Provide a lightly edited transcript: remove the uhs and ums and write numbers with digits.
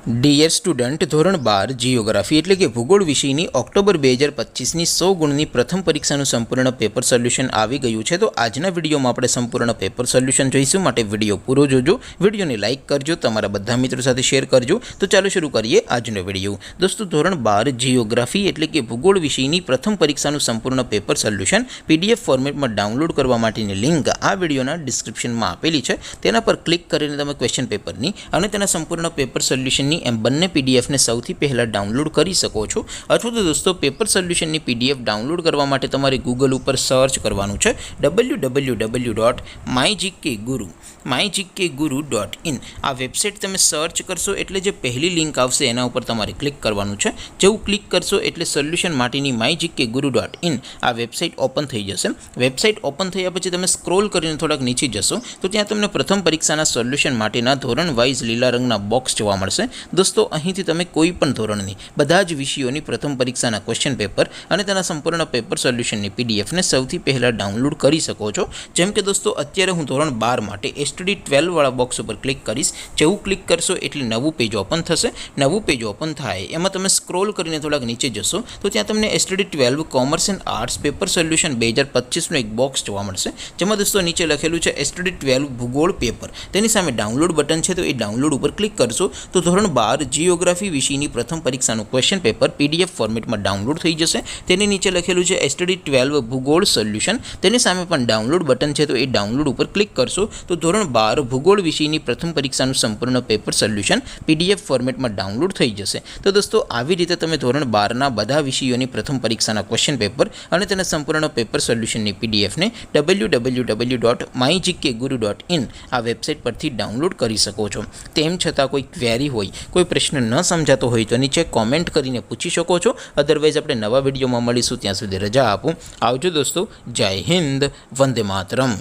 Dear student, ધોરણ 12 geography એટલે કે ભૂગોળ વિષયની ઓક્ટોબર 2025ની 100 ગુણની પ્રથમ પરીક્ષાનું સંપૂર્ણ પેપર સોલ્યુશન આવી ગયું છે। તો આજના વિડીયોમાં આપણે સંપૂર્ણ પેપર સોલ્યુશન જોઈશું, માટે વિડીયો પૂરો જોજો, વિડીયોને લાઇક કરજો, તમારા બધા મિત્રો સાથે શેર કરજો। તો ચાલો શરૂ કરીએ આજનો વિડીયો। દોસ્તો, ધોરણ 12 જીઓગ્રાફી એટલે કે ભૂગોળ વિષયની પ્રથમ પરીક્ષાનું સંપૂર્ણ પેપર સોલ્યુશન પીડીએફ ફોર્મેટમાં ડાઉનલોડ કરવા માટેની લિંક આ વિડીયોના ડિસ્ક્રિપ્શનમાં આપેલી છે। તેના પર ક્લિક કરીને તમે ક્વેશ્ચન પેપરની અને તેના સંપૂર્ણ પેપર સોલ્યુશનની એમ બંને પીડીએફને સૌથી પહેલાં ડાઉનલોડ કરી શકો છો। અથવા તો દોસ્તો, પેપર સોલ્યુશનની પીડીએફ ડાઉનલોડ કરવા માટે તમારે ગૂગલ ઉપર સર્ચ કરવાનું છે www.mygkguru.in। આ વેબસાઇટ તમે સર્ચ કરશો એટલે જે પહેલી લિંક આવશે એના ઉપર તમારે ક્લિક કરવાનું છે। જેવું ક્લિક કરશો એટલે સોલ્યુશન માટેની mygkguru.in આ વેબસાઇટ ઓપન થઈ જશે। વેબસાઇટ ઓપન થયા પછી તમે સ્ક્રોલ કરીને થોડાક નીચે જશો તો ત્યાં તમને પ્રથમ પરીક્ષાના સોલ્યુશન માટેના ધોરણ વાઇઝ લીલા રંગના બોક્સ જોવા મળશે। દોસ્તો, અહીંથી તમે કોઈ પણ ધોરણની બધા જ વિષયોની પ્રથમ પરીક્ષાના ક્વેશ્ચન પેપર અને તેના સંપૂર્ણ પેપર સોલ્યુશનની પીડીએફને સૌથી પહેલાં ડાઉનલોડ કરી શકો છો। જેમ કે દોસ્તો, અત્યારે હું ધોરણ 12 માટે એસટીડી 12 વાળા બોક્સ ઉપર ક્લિક કરીશ। જેવું ક્લિક કરશો એટલે નવું પેજ ઓપન થશે। નવું પેજ ઓપન થાય એમાં તમે સ્ક્રોલ કરીને થોડાક નીચે જશો તો ત્યાં તમને STD 12 commerce and arts paper solution 2025નું એક બોક્સ જોવા મળશે, જેમાં દોસ્તો નીચે લખેલું છે એસટીડી 12 ભૂગોળ પેપર। તેની સામે ડાઉનલોડ બટન છે, તો એ ડાઉનલોડ ઉપર ક્લિક કરશો તો ધોરણ 12 જીઓગ્રાફી વિષયની પ્રથમ પરીક્ષાનું ક્વેશ્ચન પેપર પીડીએફ ફોર્મેટમાં ડાઉનલોડ થઈ જશે। તેની નીચે લખેલું છે એસટીડી 12 ભૂગોળ સોલ્યુશન, તેની સામે પણ ડાઉનલોડ બટન છે, તો એ ડાઉનલોડ ઉપર ક્લિક કરશો તો ધોરણ 12 ભૂગોળ વિષયની પ્રથમ પરીક્ષાનું સંપૂર્ણ પેપર સોલ્યુશન પીડીએફ ફોર્મેટમાં ડાઉનલોડ થઈ જશે। તો દોસ્તો, આવી રીતે તમે ધોરણ 12ના બધા વિષયોની પ્રથમ પરીક્ષાના ક્વેશ્ચન પેપર અને તેના સંપૂર્ણ પેપર સોલ્યુશનની પીડીએફને www.mygkguru.in આ વેબસાઇટ પરથી ડાઉનલોડ કરી શકો છો। તેમ છતાં કોઈ ક્વેરી હોય, કોઈ પ્રશ્ન ન સમજાતો હોય તો નીચે કોમેન્ટ કરીને પૂછી શકો છો। અદરવાઇઝ આપણે નવા વિડીયોમાં મળીશું, ત્યાં સુધી રજા આપું। આવજો દોસ્તો, જય હિન્દ, વંદે માતરમ।